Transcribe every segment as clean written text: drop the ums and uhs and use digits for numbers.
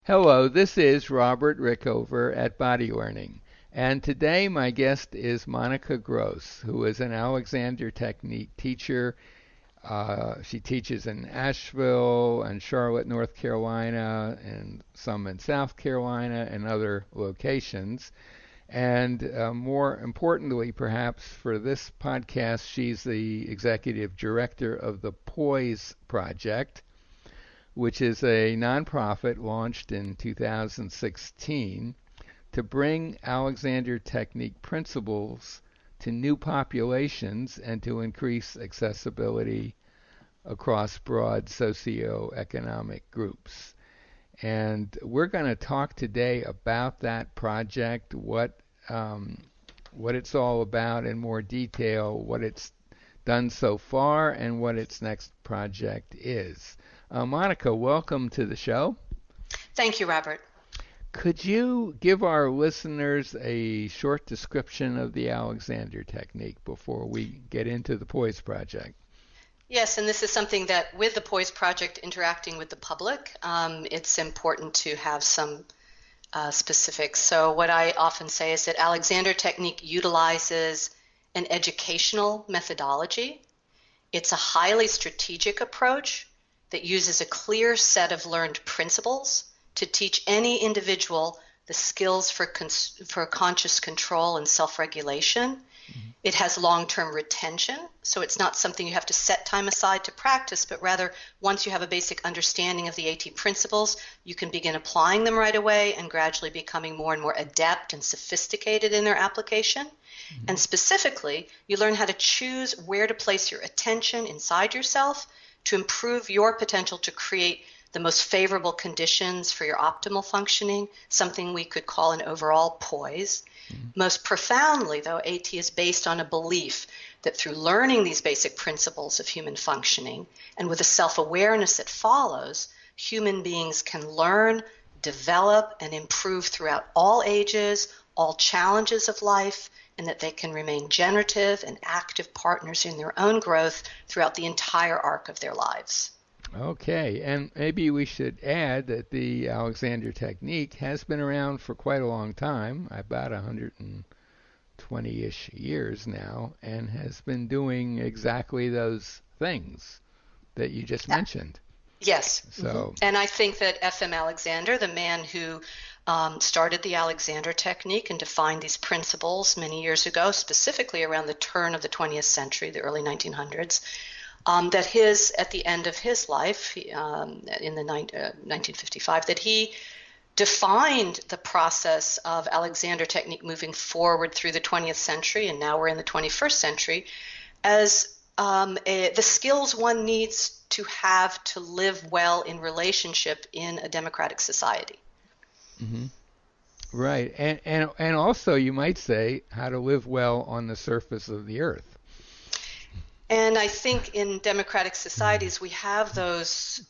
Hello, this is Robert Rickover at Body Learning, and today my guest is Monica Gross, who is an Alexander Technique teacher. She teaches in Asheville and Charlotte, North Carolina, and some in South Carolina and other locations. And more importantly, perhaps for this podcast, she's the executive director of the Poise Project, which is a nonprofit launched in 2016 to bring Alexander Technique principles to new populations and to increase accessibility across broad socioeconomic groups. And we're going to talk today about that project, what it's all about in more detail, what it's done so far, and what its next project is. Monica, welcome to the show. Thank you, Robert. Could you give our listeners a short description of the Alexander Technique before we get into the Poise Project? Yes, and this is something that with the Poise Project interacting with the public, it's important to have some specifics. So what I often say is that Alexander Technique utilizes an educational methodology. It's a highly strategic approach that uses a clear set of learned principles to teach any individual the skills for conscious control and self-regulation. It has long-term retention, so it's not something you have to set time aside to practice, but rather once you have a basic understanding of the AT principles, you can begin applying them right away and gradually becoming more and more adept and sophisticated in their application. And specifically, you learn how to choose where to place your attention inside yourself to improve your potential to create the most favorable conditions for your optimal functioning, something we could call an overall poise. Most profoundly, though, AT is based on a belief that through learning these basic principles of human functioning and with a self-awareness that follows, human beings can learn, develop, and improve throughout all ages, all challenges of life, and that they can remain generative and active partners in their own growth throughout the entire arc of their lives. Okay, and maybe we should add that the Alexander Technique has been around for quite a long time, about 120-ish years now, and has been doing exactly those things that you just mentioned. Yes. So, And I think that F.M. Alexander, the man who started the Alexander Technique and defined these principles many years ago, specifically around the turn of the 20th century, the early 1900s, at the end of his life, in the 1955, that he defined the process of Alexander Technique moving forward through the 20th century, and now we're in the 21st century, as the skills one needs to have to live well in relationship in a democratic society. mm-hmm. Right, and also you might say how to live well on the surface of the earth. And I think in democratic societies we have those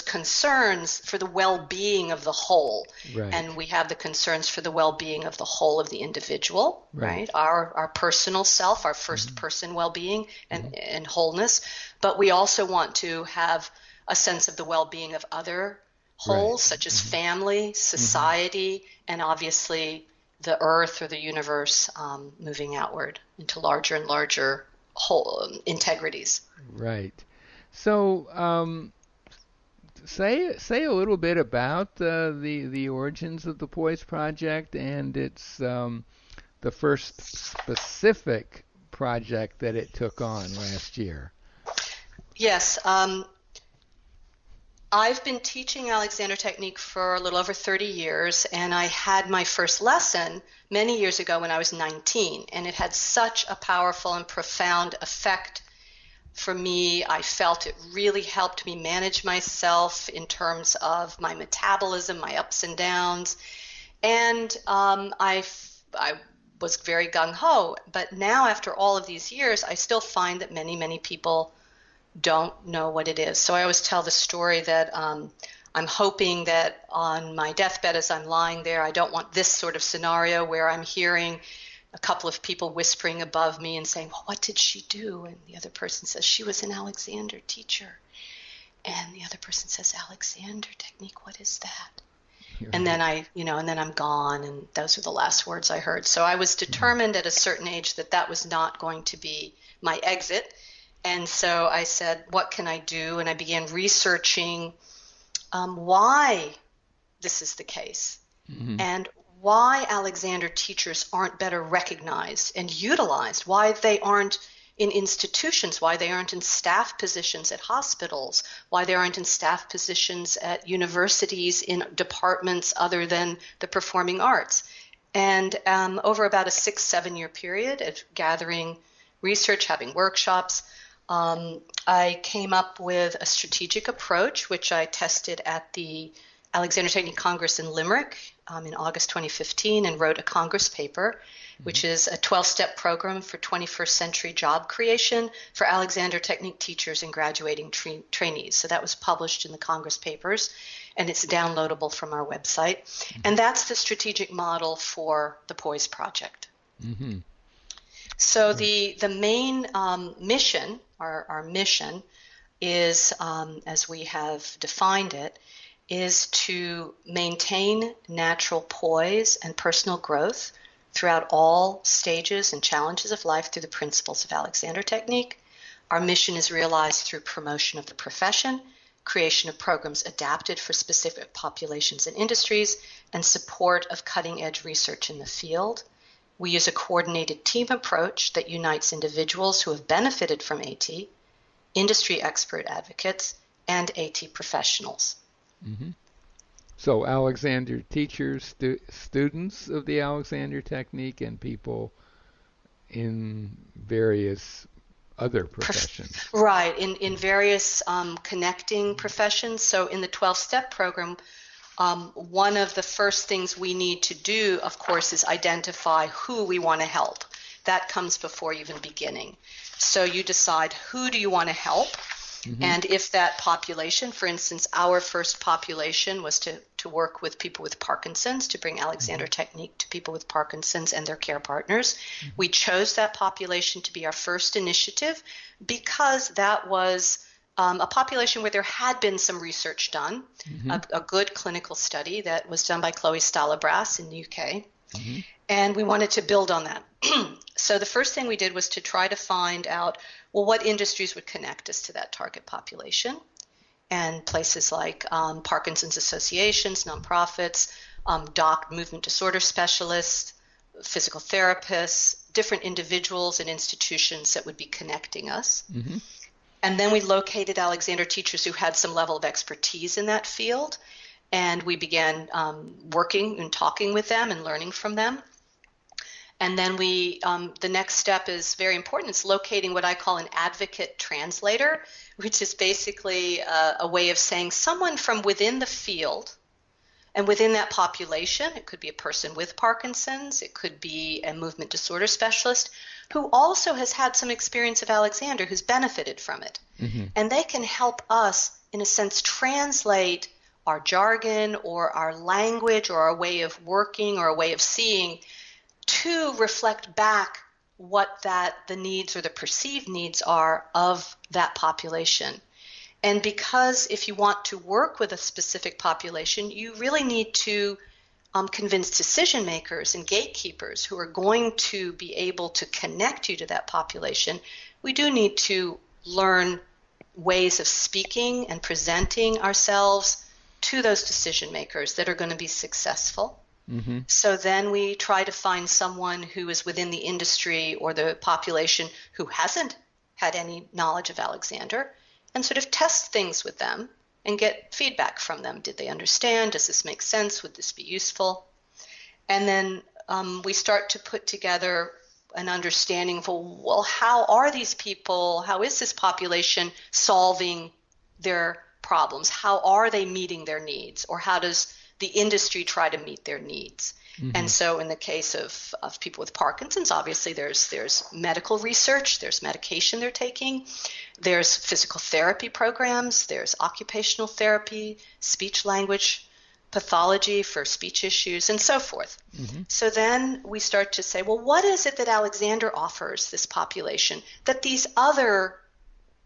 concerns for the well-being of the whole, Right. and we have the concerns for the well-being of the whole of the individual, right? Our personal self, our first-person well-being and wholeness, but we also want to have a sense of the well-being of other wholes, such as family, society, and obviously the earth or the universe, moving outward into larger and larger whole integrities. Right. So, say a little bit about the origins of the Poise Project and its the first specific project that it took on last year. Yes. I've been teaching Alexander Technique for a little over 30 years, and I had my first lesson many years ago when I was 19, and it had such a powerful and profound effect for me. I felt it really helped me manage myself in terms of my metabolism, my ups and downs, and I was very gung-ho. But now, after all of these years, I still find that many people don't know what it is. So I always tell the story that I'm hoping that on my deathbed as I'm lying there, I don't want this sort of scenario where I'm hearing a couple of people whispering above me and saying, well, what did she do? And the other person says, she was an Alexander teacher. And the other person says, Alexander Technique, what is that? And Right. then and then I'm gone, and those are the last words I heard. So I was Mhm. determined at a certain age that that was not going to be my exit. And so I said, what can I do? And I began researching why this is the case Mhm. and why Alexander teachers aren't better recognized and utilized, why they aren't in institutions, why they aren't in staff positions at hospitals, why they aren't in staff positions at universities in departments other than the performing arts. And over about a 6-7 year period of gathering research, having workshops, I came up with a strategic approach, which I tested at the Alexander Technique Congress in Limerick in August 2015 and wrote a Congress paper, Mhm. which is a 12-step program for 21st century job creation for Alexander Technique teachers and graduating trainees. So that was published in the Congress papers, and it's downloadable from our website. Mhm. And that's the strategic model for the Poise Project. Mhm. So Right. the main mission, our mission, is, as we have defined it, is to maintain natural poise and personal growth throughout all stages and challenges of life through the principles of Alexander Technique. Our mission is realized through promotion of the profession, creation of programs adapted for specific populations and industries, and support of cutting edge research in the field. We use a coordinated team approach that unites individuals who have benefited from AT, industry expert advocates, and AT professionals. Mhm. So Alexander teachers, students of the Alexander technique, and people in various other professions. Right, in various connecting professions. So in the 12-step program, one of the first things we need to do, of course, is identify who we want to help. That comes before even beginning. So you decide who do you want to help, Mhm. and if that population, for instance, our first population was to work with people with Parkinson's, to bring Alexander Mhm. Technique to people with Parkinson's and their care partners. Mhm. We chose that population to be our first initiative because that was a population where there had been some research done, Mhm. a good clinical study that was done by Chloe Stalabras in the UK, Mhm. and we wanted to build on that. So the first thing we did was to try to find out, well, what industries would connect us to that target population, and places like Parkinson's associations, nonprofits, movement disorder specialists, physical therapists, different individuals and institutions that would be connecting us. Mhm. And then we located Alexander teachers who had some level of expertise in that field, and we began working and talking with them and learning from them. And then the next step is very important. It's locating what I call an advocate translator, which is basically a way of saying someone from within the field and within that population. It could be a person with Parkinson's, it could be a movement disorder specialist who also has had some experience of Alexander, who's benefited from it. Mhm. And they can help us, in a sense, translate our jargon or our language or our way of working or a way of seeing to reflect back what that the needs or the perceived needs are of that population. And because if you want to work with a specific population, you really need to convince decision makers and gatekeepers who are going to be able to connect you to that population. We do need to learn ways of speaking and presenting ourselves to those decision makers that are going to be successful. Mhm. So then we try to find someone who is within the industry or the population who hasn't had any knowledge of Alexander and sort of test things with them and get feedback from them. Did they understand? Does this make sense? Would this be useful? And then we start to put together an understanding of, well, how are these people, how is this population solving their problems? How are they meeting their needs? Or how does the industry try to meet their needs? And Mhm. so in the case of people with Parkinson's, obviously there's medical research, there's medication they're taking, there's physical therapy programs, there's occupational therapy, speech language pathology for speech issues, and so forth. Mhm. So then we start to say, well, what is it that Alexander offers this population that these other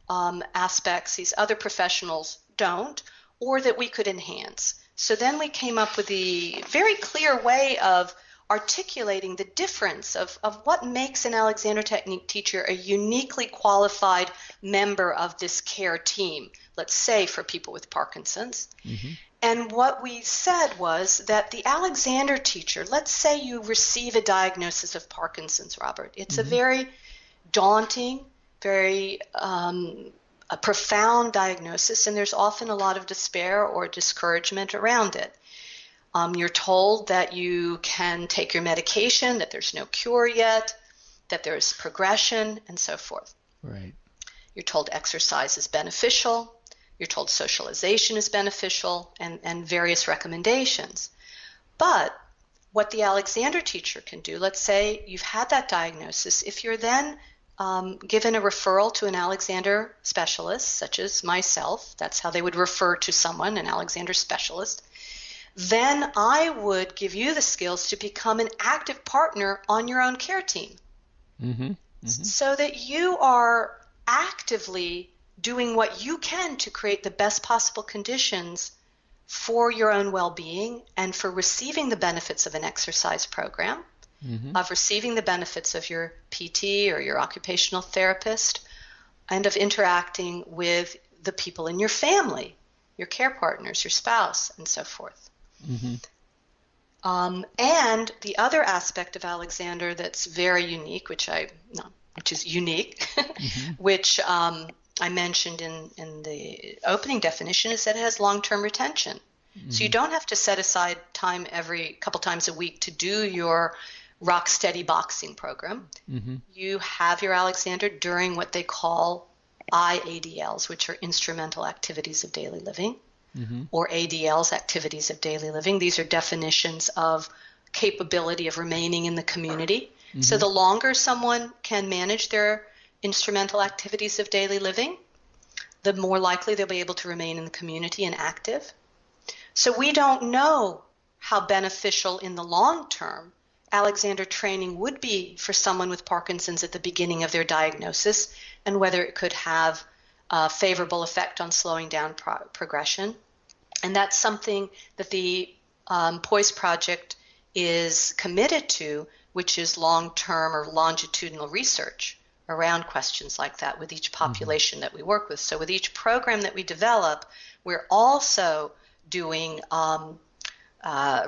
aspects, these other professionals don't, or that we could enhance? So then we came up with the very clear way of articulating the difference of what makes an Alexander Technique teacher a uniquely qualified member of this care team, let's say for people with Parkinson's. Mm-hmm. And what we said was that the Alexander teacher, let's say you receive a diagnosis of Parkinson's, Robert. It's Mm-hmm. a very daunting, very a profound diagnosis, and there's often a lot of despair or discouragement around it. You're told that you can take your medication, that there's no cure yet, that there's progression, and so forth. Right. You're told exercise is beneficial. You're told socialization is beneficial, and various recommendations. But what the Alexander teacher can do, let's say you've had that diagnosis, if you're then given a referral to an Alexander specialist, such as myself, that's how they would refer to someone, an Alexander specialist, then I would give you the skills to become an active partner on your own care team. Mm-hmm. Mm-hmm. So that you are actively doing what you can to create the best possible conditions for your own well-being and for receiving the benefits of an exercise program, Mm-hmm. of receiving the benefits of your PT or your occupational therapist, and of interacting with the people in your family, your care partners, your spouse, and so forth. Mm-hmm. And the other aspect of Alexander that's very unique, which is unique, Mm-hmm. which I mentioned in the opening definition, is that it has long-term retention. Mm-hmm. So you don't have to set aside time every couple times a week to do your rock steady boxing program. Mm-hmm. You have your Alexander during what they call IADLs, which are instrumental activities of daily living, Mm-hmm. or ADLs, activities of daily living. These are definitions of capability of remaining in the community. Mm-hmm. So the longer someone can manage their instrumental activities of daily living, the more likely they'll be able to remain in the community and active. So we don't know how beneficial in the long term Alexander training would be for someone with Parkinson's at the beginning of their diagnosis, and whether it could have a favorable effect on slowing down progression. And that's something that the Poise Project is committed to, which is long-term or longitudinal research around questions like that with each population that we work with. So with each program that we develop, we're also doing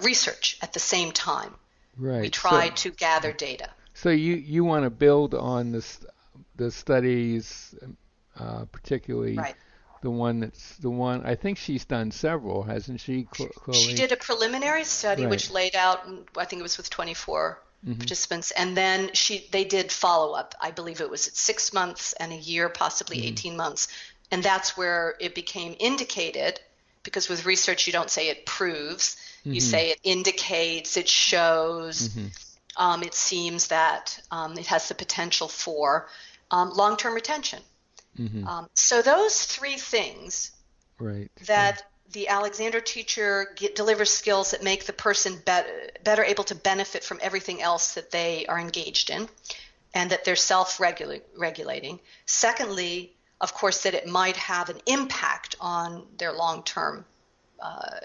research at the same time. Right. We try to gather data. So you want to build on the studies, particularly Right. the one I think she's done several, hasn't she, Chloe? She did a preliminary study Right. which laid out, I think it was with 24 Mm-hmm. participants, and then they did follow-up. I believe it was at 6 months and a year, possibly Mm-hmm. 18 months. And that's where it became indicated, because with research you don't say it proves, you Mm-hmm. say it indicates, it shows, Mm-hmm. it seems that it has the potential for long-term retention. Mm-hmm. So those three things, Right. that the Alexander teacher delivers skills that make the person better able to benefit from everything else that they are engaged in, and that they're self-regulating. Secondly, of course, that it might have an impact on their long-term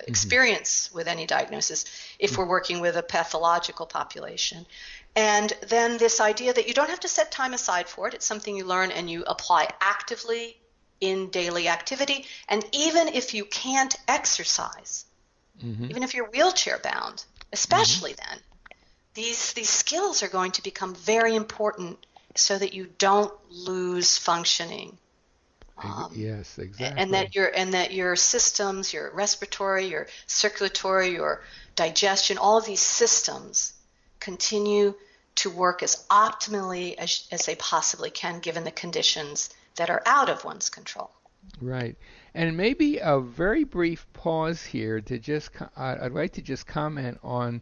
experience with any diagnosis if we're working with a pathological population. And then this idea that you don't have to set time aside for it. It's something you learn and you apply actively in daily activity. And even if you can't exercise, Mm-hmm. even if you're wheelchair bound, especially then, these skills are going to become very important so that you don't lose functioning. Yes, exactly. And that your systems, your respiratory, your circulatory, your digestion, all of these systems continue to work as optimally as they possibly can, given the conditions that are out of one's control. Right. And maybe a very brief pause here to I'd like to just comment on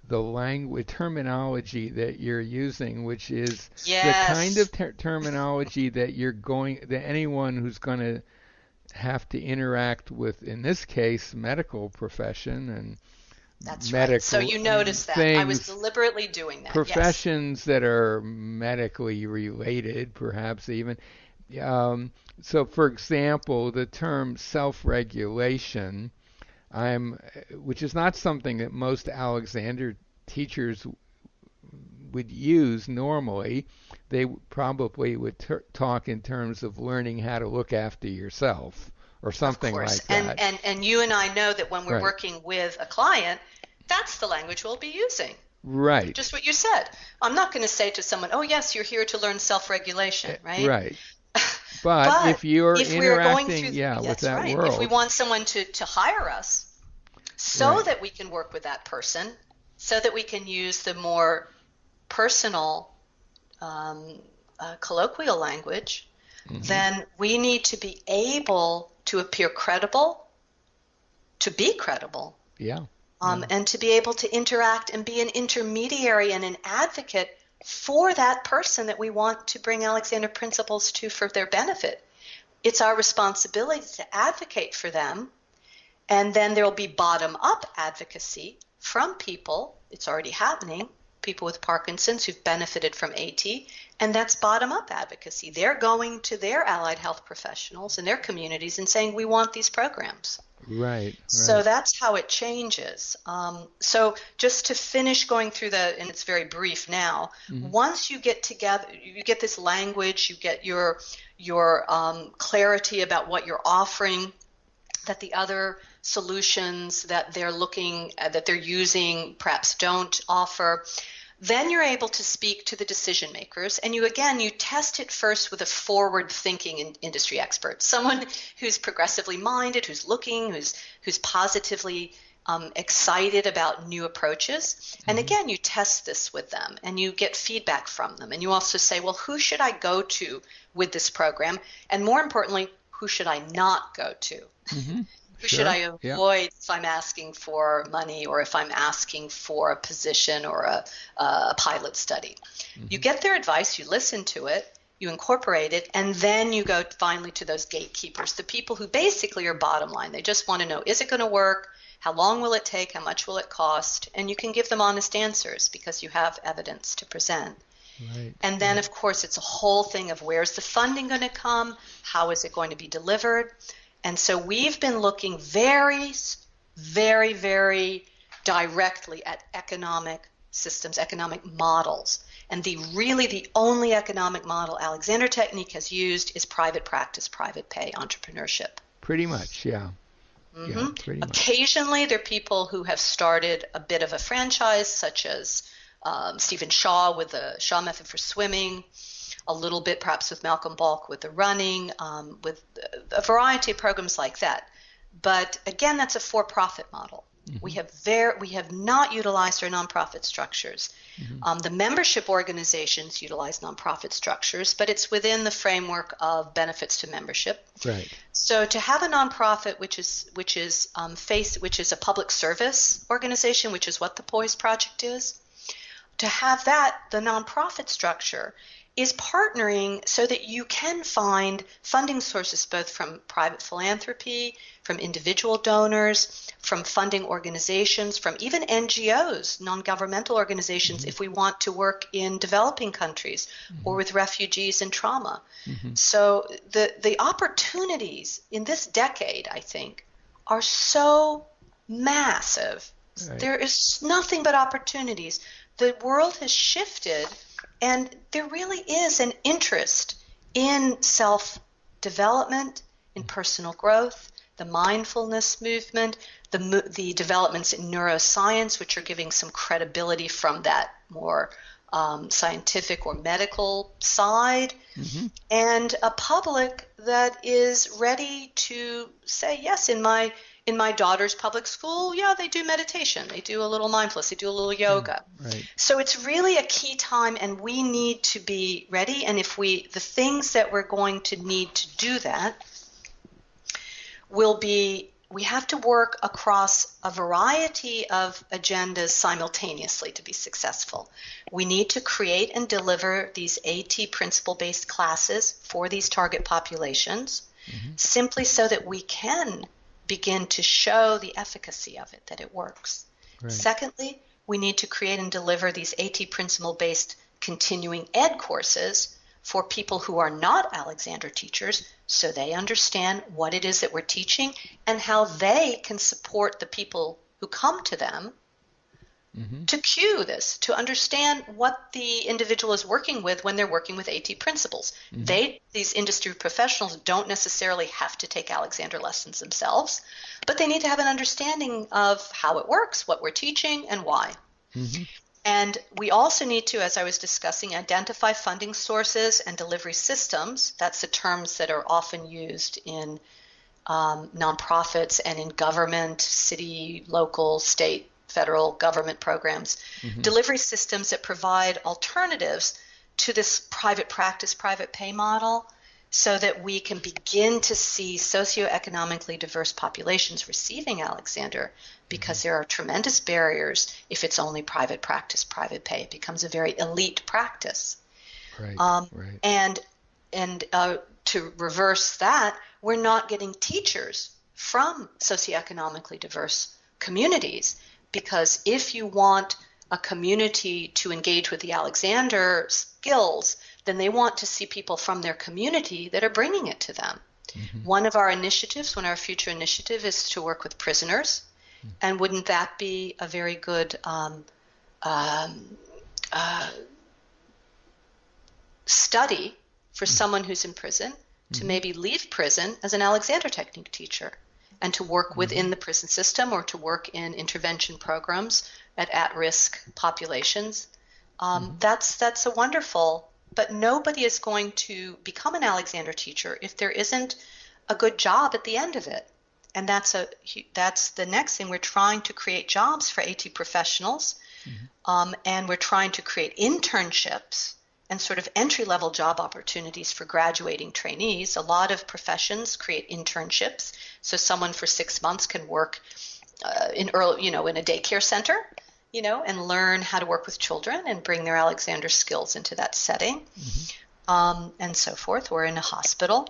the language terminology that you're using, which is Yes. the kind of terminology that that anyone who's going to have to interact with, in this case, medical profession and That's medical right. So you noticed that. I was deliberately doing that. professions yes. that are medically related, perhaps even. So, for example, the term self-regulation, which is not something that most Alexander teachers would use normally. They probably would talk in terms of learning how to look after yourself or Of something course. like And, that. and, and you and I know that when we're Right. working with a client, that's the language we'll be using. Right. Just what you said. I'm not going to say to someone, oh, yes, you're here to learn self-regulation, right? Right. But But if you're if we're going interacting, through, yeah, with that's that right. If we world, want someone to hire us so right. that we can work with that person, so that we can use the more personal, colloquial language, Hmm. then we need to be able to appear credible, to be credible, Yeah. Yeah. and to be able to interact and be an intermediary and an advocate for that person that we want to bring Alexander principles to for their benefit. It's our responsibility to advocate for them, and then there will be bottom-up advocacy from people. It's already happening. People with Parkinson's who've benefited from AT, and that's bottom-up advocacy. They're going to their allied health professionals and their communities and saying, we want these programs. Right. So Right. that's how it changes. So just to finish going through and it's very brief now, Hmm. once you get together, you get this language, you get your clarity about what you're offering, that the other solutions that they're using perhaps don't offer. Then you're able to speak to the decision makers, and you test it first with a forward-thinking industry expert, someone who's progressively minded, who's looking, who's positively excited about new approaches. And Hmm. again, you test this with them, and you get feedback from them, and you also say, well, who should I go to with this program? And more importantly, who should I not go to? Hmm. Who should Sure. I Yeah. avoid if I'm asking for money or if I'm asking for a position or a pilot study? You Hmm. get their advice, you listen to it, you incorporate it, and then you go finally to those gatekeepers, the people who basically are bottom line. They just want to know, is it going to work? How long will it take? How much will it cost? And you can give them honest answers because you have evidence to present. Right. And then, Right. of course, it's a whole thing of where's the funding going to come? How is it going to be delivered? And so we've been looking very, very, very directly at economic systems, economic models. And the only economic model Alexander Technique has used is private practice, private pay, entrepreneurship. Pretty much. Yeah. Yeah. Pretty much. Occasionally, there are people who have started a bit of a franchise, such as Stephen Shaw with the Shaw Method for swimming, a little bit perhaps with Malcolm Balk with the running, with a variety of programs like that. But again, that's a for-profit model. Hmm. We have not utilized our nonprofit structures. Hmm. The membership organizations utilize nonprofit structures, but it's within the framework of benefits to membership. Right. So to have a nonprofit which is a public service organization, which is what the Poise Project is, to have that, the nonprofit structure is partnering so that you can find funding sources both from private philanthropy, from individual donors, from funding organizations, from even NGOs, non-governmental organizations, Hmm. if we want to work in developing countries or Hmm. with refugees and trauma. Hmm. So the opportunities in this decade, I think, are so massive. Right. There is nothing but opportunities. The world has shifted, and there really is an interest in self-development, in personal growth, the mindfulness movement, the developments in neuroscience, which are giving some credibility from that more scientific or medical side, Hmm. and a public that is ready to say, yes, in my daughter's public school, yeah, they do meditation, they do a little mindfulness, they do a little Yeah. yoga. Right. So it's really a key time, and we need to be ready. And the things that we're going to need to do that will be, we have to work across a variety of agendas simultaneously to be successful. We need to create and deliver these AT principle-based classes for these target populations, Hmm. simply so that we can begin to show the efficacy of it, that it works. Right. Secondly, we need to create and deliver these AT principle-based continuing ed courses for people who are not Alexander teachers so they understand what it is that we're teaching and how they can support the people who come to them to cue this, to understand what the individual is working with when they're working with AT principles. These industry professionals don't necessarily have to take Alexander lessons themselves, but they need to have an understanding of how it works, what we're teaching, and why. And we also need to, as I was discussing, identify funding sources and delivery systems. That's the terms that are often used in nonprofits and in government, city, local, state, federal government programs. Delivery systems that provide alternatives to this private practice, private pay model, so that we can begin to see socioeconomically diverse populations receiving Alexander, because there are tremendous barriers if it's only private practice, private pay. It becomes a very elite practice. And to reverse that, we're not getting teachers from socioeconomically diverse communities, because if you want a community to engage with the Alexander skills, then they want to see people from their community that are bringing it to them. One of our initiatives, our future initiative, is to work with prisoners. And wouldn't that be a very good study for someone who's in prison to maybe leave prison as an Alexander Technique teacher and to work within the prison system or to work in intervention programs at-risk populations? That's a wonderful, but nobody is going to become an Alexander teacher if there isn't a good job at the end of it. And that's the next thing. We're trying to create jobs for AT professionals, and we're trying to create internships and sort of entry-level job opportunities for graduating trainees. A lot of professions create internships, so someone for 6 months can work in a daycare center, and learn how to work with children and bring their Alexander skills into that setting, and so forth, or in a hospital.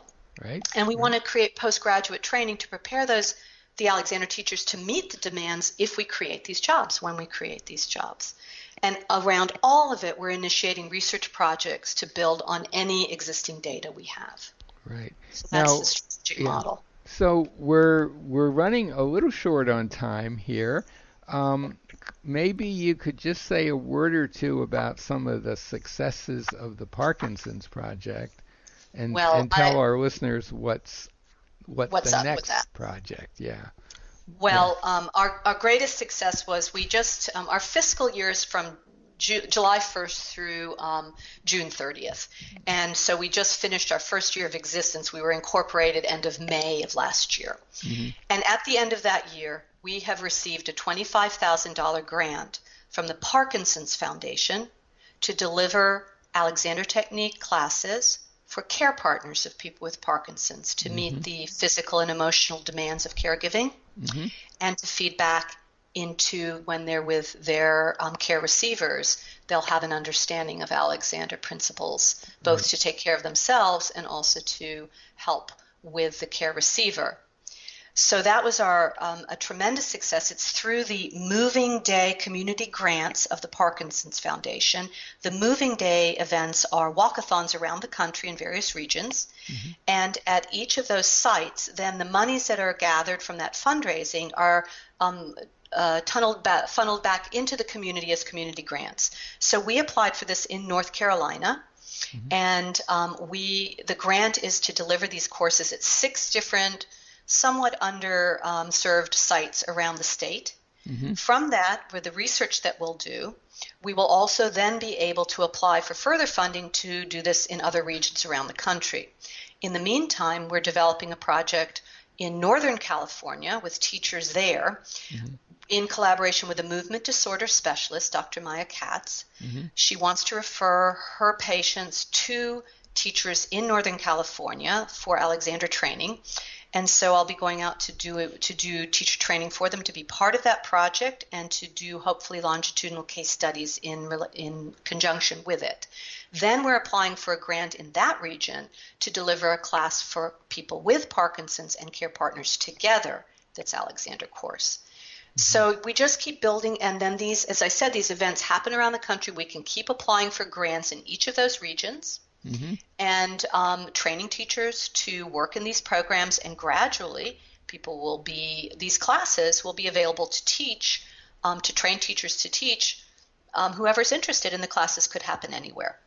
And we want to create postgraduate training to prepare the Alexander teachers to meet the demands if we create these jobs, when we create these jobs. And around all of it, we're initiating research projects to build on any existing data we have. So that's the strategic model. So we're running a little short on time here. Maybe you could just say a word or two about some of the successes of the Parkinson's Project. And tell our listeners what's the next project. Our greatest success was we just our fiscal years from July 1st through June 30th, and so we just finished our first year of existence. We were incorporated end of May of last year, and at the end of that year, we have received a $25,000 grant from the Parkinson's Foundation to deliver Alexander Technique classes for care partners of people with Parkinson's to meet the physical and emotional demands of caregiving, and to feed back into when they're with their care receivers, they'll have an understanding of Alexander principles, both to take care of themselves and also to help with the care receiver. So that was a tremendous success. It's through the Moving Day community grants of the Parkinson's Foundation. The Moving Day events are walkathons around the country in various regions. And at each of those sites, then the monies that are gathered from that fundraising are funneled back into the community as community grants. So we applied for this in North Carolina. And the grant is to deliver these courses at 6 different somewhat underserved sites around the state. From that, with the research that we'll do, we will also then be able to apply for further funding to do this in other regions around the country. In the meantime, we're developing a project in Northern California with teachers there in collaboration with a movement disorder specialist, Dr. Maya Katz. She wants to refer her patients to teachers in Northern California for Alexander training. And so I'll be going out to do teacher training for them to be part of that project and to do hopefully longitudinal case studies in conjunction with it. Then we're applying for a grant in that region to deliver a class for people with Parkinson's and care partners together that's Alexander course. So we just keep building, and then these, as I said, these events happen around the country. We can keep applying for grants in each of those regions. Mm-hmm. and training teachers to work in these programs, and gradually these classes will be available to teach, to train teachers to teach. Whoever's interested in the classes could happen anywhere.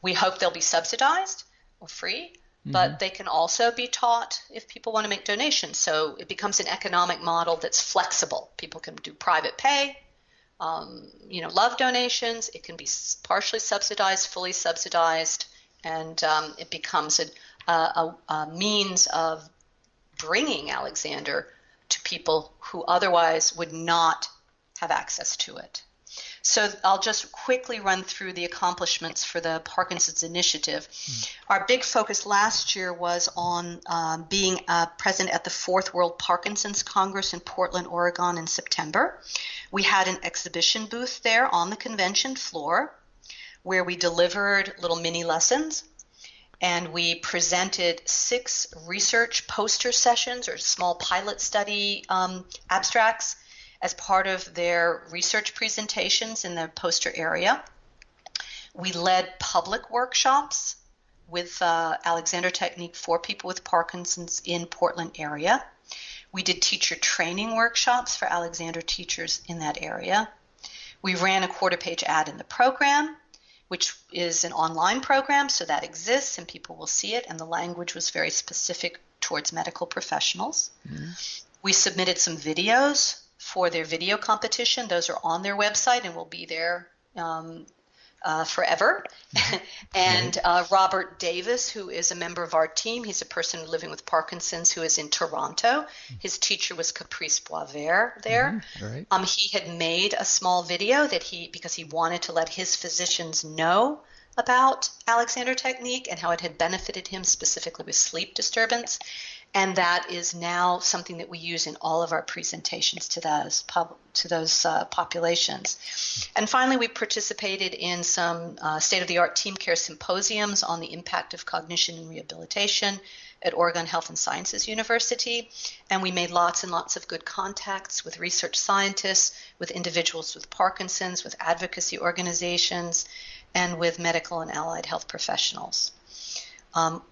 We hope they'll be subsidized or free, Mm-hmm. but they can also be taught if people want to make donations. So it becomes an economic model that's flexible. People can do private pay, love donations. It can be partially subsidized, fully subsidized, and it becomes a means of bringing Alexander to people who otherwise would not have access to it. So I'll just quickly run through the accomplishments for the Parkinson's Initiative. Our big focus last year was on being present at the 4th World Parkinson's Congress in Portland, Oregon in September. We had an exhibition booth there on the convention floor where we delivered little mini lessons, and we presented 6 research poster sessions or small pilot study abstracts as part of their research presentations in the poster area. We led public workshops with Alexander Technique for people with Parkinson's in Portland area. We did teacher training workshops for Alexander teachers in that area. We ran a quarter-page ad in the program, which is an online program, so that exists and people will see it, and the language was very specific towards medical professionals. Mm-hmm. We submitted some videos for their video competition. Those are on their website and will be there forever. And Robert Davis, who is a member of our team, he's a person living with Parkinson's who is in Toronto. His teacher was Caprice Boisvert there. Right. He had made a small video because he wanted to let his physicians know about Alexander Technique and how it had benefited him specifically with sleep disturbance. And that is now something that we use in all of our presentations to those populations. And finally, we participated in some state-of-the-art team care symposiums on the impact of cognition and rehabilitation at Oregon Health and Sciences University. And we made lots and lots of good contacts with research scientists, with individuals with Parkinson's, with advocacy organizations, and with medical and allied health professionals.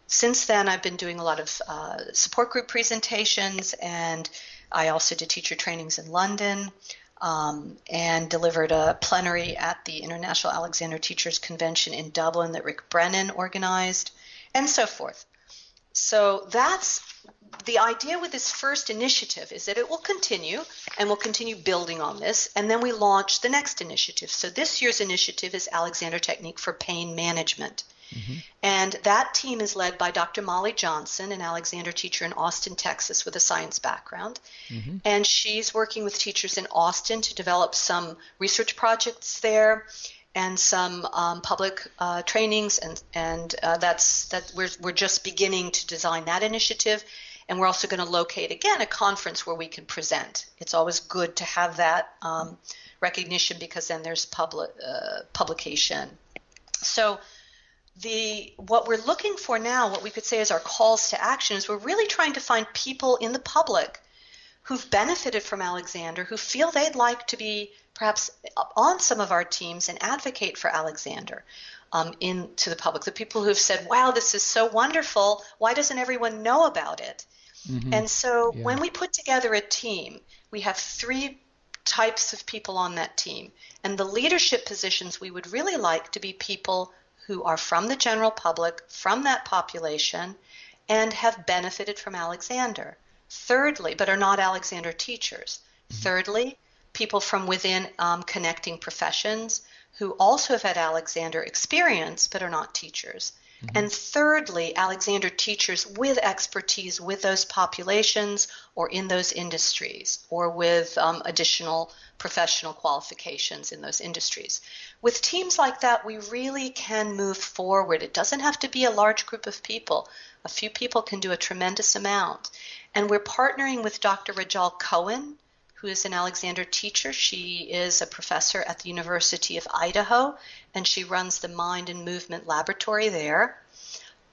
Since then, I've been doing a lot of support group presentations, and I also did teacher trainings in London and delivered a plenary at the International Alexander Teachers Convention in Dublin that Rick Brennan organized, and so forth. So that's the idea with this first initiative, is that it will continue, and we'll continue building on this, and then we launch the next initiative. So this year's initiative is Alexander Technique for Pain Management. Mm-hmm. And that team is led by Dr. Molly Johnson, an Alexander teacher in Austin, Texas, with a science background. Mm-hmm. And she's working with teachers in Austin to develop some research projects there and some public trainings. And we're just beginning to design that initiative. And we're also going to locate, again, a conference where we can present. It's always good to have that recognition, because then there's publication. So what we're looking for now, what we could say is our calls to action, is we're really trying to find people in the public who've benefited from Alexander, who feel they'd like to be perhaps on some of our teams and advocate for Alexander to the public. The people who've said, wow, this is so wonderful. Why doesn't everyone know about it? Mm-hmm. And so when we put together a team, we have 3 types of people on that team. And the leadership positions we would really like to be people who are from the general public, from that population, and have benefited from Alexander. Thirdly, but are not Alexander teachers. Mm-hmm. Thirdly, people from within connecting professions who also have had Alexander experience but are not teachers. Mm-hmm. And thirdly, Alexander teachers with expertise with those populations or in those industries, or with additional professional qualifications in those industries. With teams like that, we really can move forward. It doesn't have to be a large group of people. A few people can do a tremendous amount. And we're partnering with Dr. Rajal Cohen, who is an Alexander teacher. She is a professor at the University of Idaho, and she runs the Mind and Movement Laboratory there.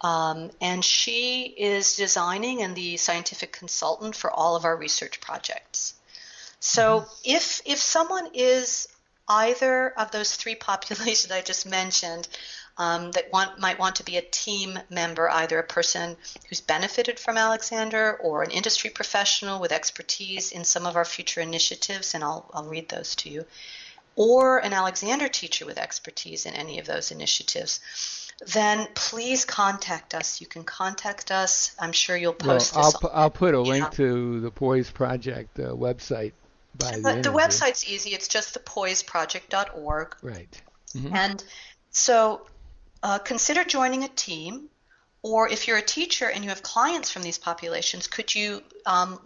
And she is designing and the scientific consultant for all of our research projects. So if someone is either of those three populations I just mentioned, that might want to be a team member, either a person who's benefited from Alexander or an industry professional with expertise in some of our future initiatives, and I'll read those to you, or an Alexander teacher with expertise in any of those initiatives, then please contact us. You can contact us. I'm sure you'll Well, post this on. I'll put a link Yeah. to the Poise Project website by the But the interview. website's easy. It's just thepoiseproject.org. Right. Hmm. And so consider joining a team, or if you're a teacher and you have clients from these populations, could you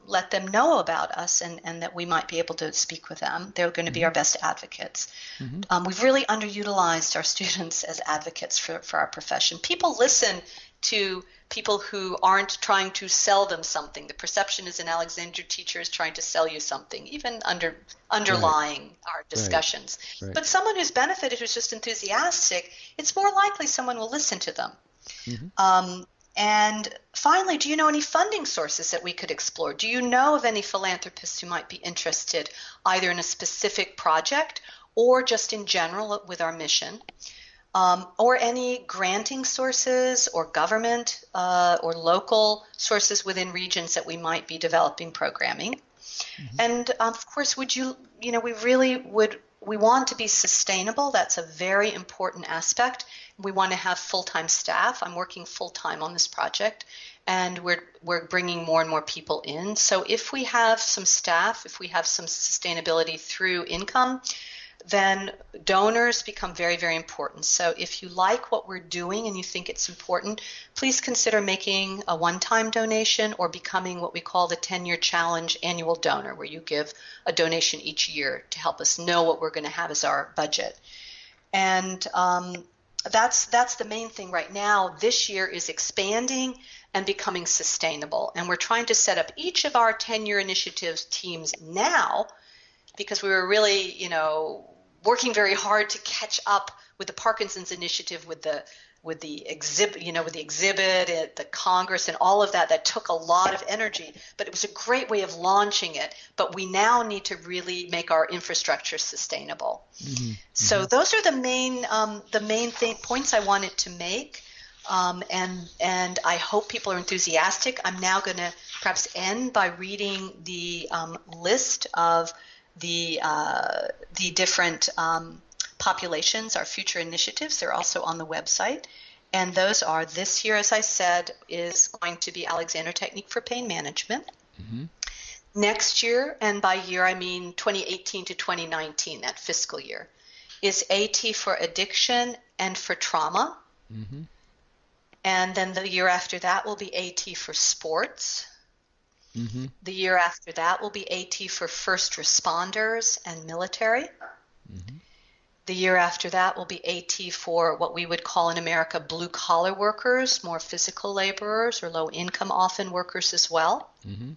let them know about us and that we might be able to speak with them? They're going to be Hmm. our best advocates. Hmm. We've really underutilized our students as advocates for our profession. People listen to people who aren't trying to sell them something. The perception is an Alexander teacher is trying to sell you something, even Right. underlying our Right. discussions. Right. But someone who's benefited, who's just enthusiastic, it's more likely someone will listen to them. Hmm. Um, and finally, do you know any funding sources that we could explore? Do you know of any philanthropists who might be interested either in a specific project or just in general with our mission? Or any granting sources or government or local sources within regions that we might be developing programming. Hmm. And of course, we really we want to be sustainable. That's a very important aspect. We want to have full-time staff. I'm working full-time on this project, and we're bringing more and more people in. So if we have some staff, if we have some sustainability through income, then donors become very, very important. So if you like what we're doing and you think it's important, please consider making a one-time donation or becoming what we call the 10-year challenge annual donor, where you give a donation each year to help us know what we're going to have as our budget. And that's the main thing right now. This year is expanding and becoming sustainable. And we're trying to set up each of our 10-year initiatives teams now, because we were really, working very hard to catch up with the Parkinson's initiative, with the exhibit at the Congress and all of that. That took a lot of energy, but it was a great way of launching it. But we now need to really make our infrastructure sustainable. Hmm. So those are the main points I wanted to make. And I hope people are enthusiastic. I'm now going to perhaps end by reading the list of the different populations, our future initiatives. They're also on the website. And those are, this year, as I said, is going to be Alexander Technique for Pain Management. Hmm. Next year, and by year I mean 2018 to 2019, that fiscal year, is AT for addiction and for trauma. Hmm. And then the year after that will be AT for sports. Hmm. The year after that will be AT for first responders and military. Hmm. The year after that will be AT for what we would call in America blue-collar workers, more physical laborers or low-income often workers as well. Hmm.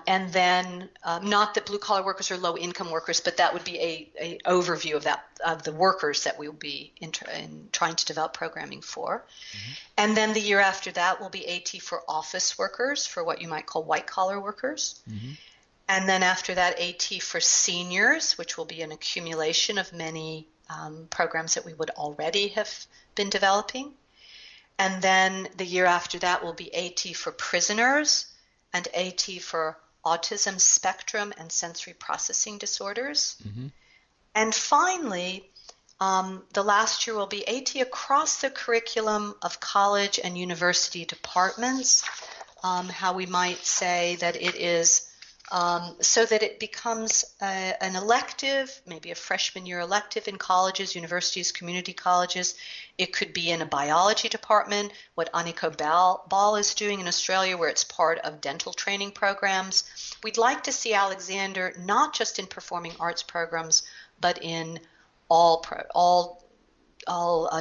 And then, not that blue-collar workers are low-income workers, but that would be a overview of the workers that we will be trying to develop programming for. Hmm. And then the year after that will be AT for office workers, for what you might call white-collar workers. Hmm. And then after that, AT for seniors, which will be an accumulation of many programs that we would already have been developing. And then the year after that will be AT for prisoners and AT for autism spectrum and sensory processing disorders. Hmm. And finally, the last year will be AT across the curriculum of college and university departments, how we might say that it is so that it becomes an elective, maybe a freshman year elective in colleges, universities, community colleges. It could be in a biology department, what Aniko Ball is doing in Australia, where it's part of dental training programs. We'd like to see Alexander not just in performing arts programs, but in all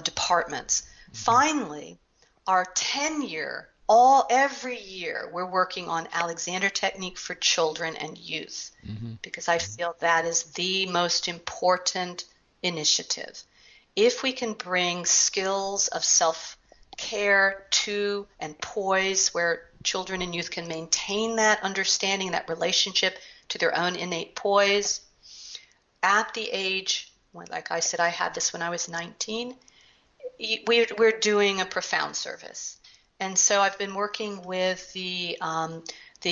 departments. Finally, our 10-year, every year, we're working on Alexander Technique for children and youth, Hmm. because I feel that is the most important initiative. If we can bring skills of self-care to and poise, where children and youth can maintain that understanding, that relationship to their own innate poise, at the age, like I said, I had this when I was 19, we're doing a profound service. And so I've been working with the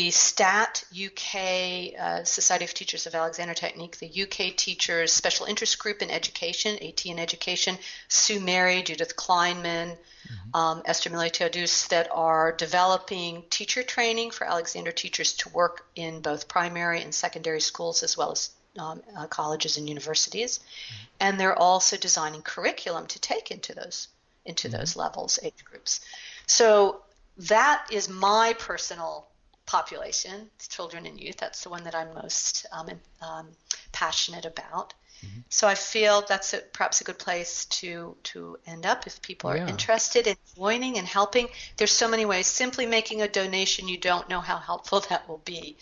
STAT UK, Society of Teachers of Alexander Technique, the UK Teachers Special Interest Group in Education, AT in Education, Sue Mary, Judith Kleinman, Esther Millie-Teodus, that are developing teacher training for Alexander teachers to work in both primary and secondary schools, as well as colleges and universities. And they're also designing curriculum to take into those levels, age groups. So that is my personal population, children and youth. That's the one that I'm most passionate about. So I feel that's perhaps a good place to end up if people are interested in joining and helping. There's so many ways. Simply making a donation, you don't know how helpful that will be.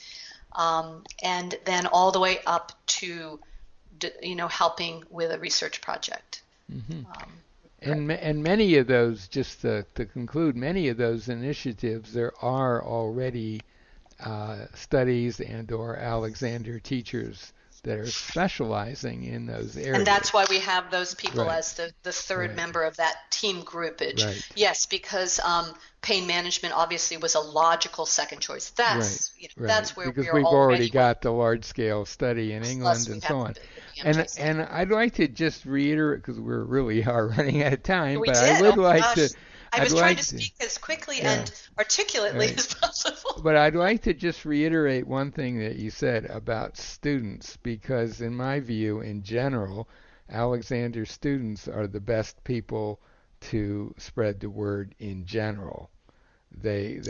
And then all the way up to, helping with a research project. And many of those, just to conclude, many of those initiatives, there are already studies and or Alexander teachers that are specializing in those areas. And that's why we have those people as the third Right. member of that team groupage. Right. Yes, because pain management obviously was a logical second choice. That's that's where because we've already got the large scale study in England and so on. And I'd like to just reiterate, because we really are running out of time, but I would like to. I was trying to speak as quickly and articulately as possible. But I'd like to just reiterate one thing that you said about students, because in my view, in general, Alexander students are the best people to spread the word in general. They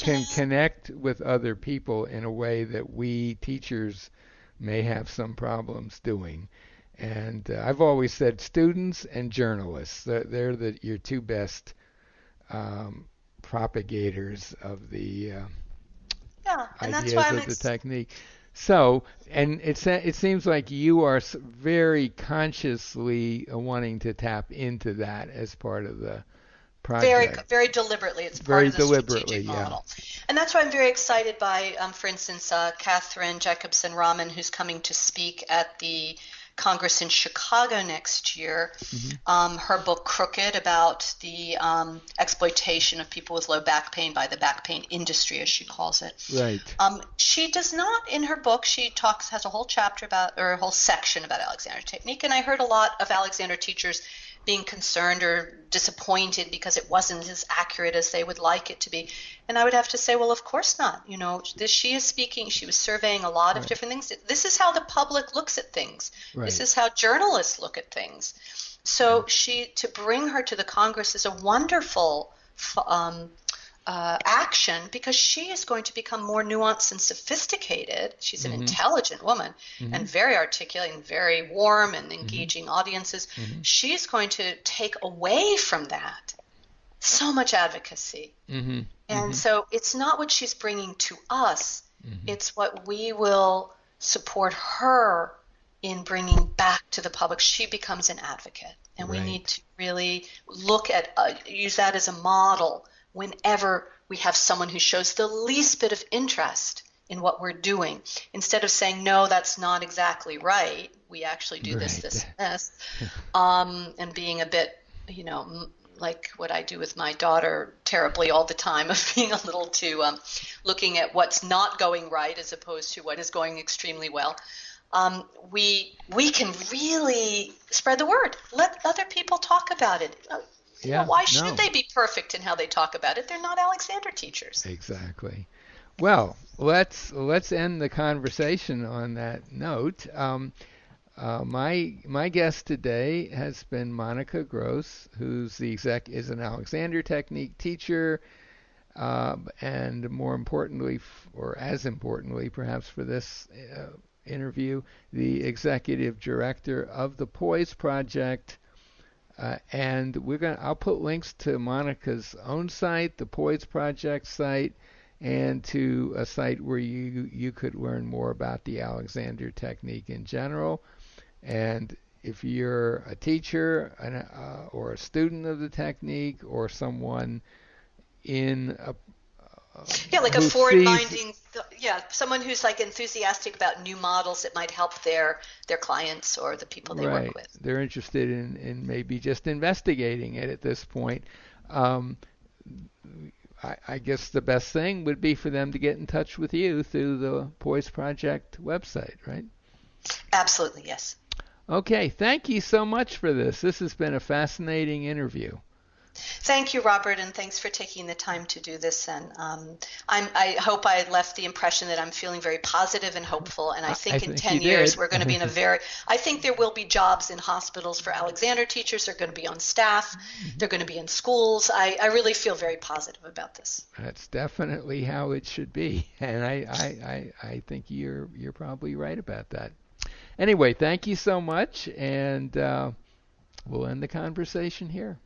can connect with other people in a way that we teachers may have some problems doing. And I've always said students and journalists, they're your two best propagators of the ideas of the technique. So, and it seems like you are very consciously wanting to tap into that as part of the project. Very deliberately. It's part of the strategic model. And that's why I'm very excited by, for instance, Catherine Jacobson-Rahman, who's coming to speak at the Congress in Chicago next year. Her book Crooked, about the exploitation of people with low back pain by the back pain industry, as she calls it. Right. She does not, in her book, she has a whole chapter or a whole section about Alexander Technique, and I heard a lot of Alexander teachers being concerned or disappointed because it wasn't as accurate as they would like it to be. And I would have to say, well, of course not. She is speaking, she was surveying a lot of different things. This is how the public looks at things. This is how journalists look at things. So to bring her to the Congress is a wonderful action, because she is going to become more nuanced and sophisticated. She's an intelligent woman and very articulate and very warm and engaging audiences. She's going to take away from that so much advocacy. And so it's not what she's bringing to us, it's what we will support her in bringing back to the public. She becomes an advocate, and we need to really look at use that as a model whenever we have someone who shows the least bit of interest in what we're doing. Instead of saying, no, that's not exactly right, we actually do this, this, and this, and being a bit, like what I do with my daughter terribly all the time, of being a little too looking at what's not going right as opposed to what is going extremely well. We can really spread the word. Let other people talk about it. Why should they be perfect in how they talk about it? They're not Alexander teachers. Exactly. Well, let's end the conversation on that note. My guest today has been Monica Gross, who's is an Alexander Technique teacher, and more importantly, or as importantly, perhaps for this interview, the executive director of the Poise Project. And I'll put links to Monica's own site, the Poise Project site, and to a site where you could learn more about the Alexander Technique in general. And if you're a teacher or a student of the technique, or someone in Yeah, like a who sees forward-minding, yeah, someone who's like enthusiastic about new models that might help their clients or the people they work right. with. They're interested in maybe just investigating it at this point. Um, I guess the best thing would be for them to get in touch with you through the Poise Project website, right? Absolutely, yes. Okay, thank you so much for this. This has been a fascinating interview. Thank you, Robert, and thanks for taking the time to do this. And I hope I left the impression that I'm feeling very positive and hopeful. And I I think in think you 10 years, did. we're going to be in a very, I think there will be jobs in hospitals for Alexander teachers. They're going to be on staff. They're going to be in schools. I really feel very positive about this. That's definitely how it should be, and I think you're probably right about that. Anyway, thank you so much, and we'll end the conversation here.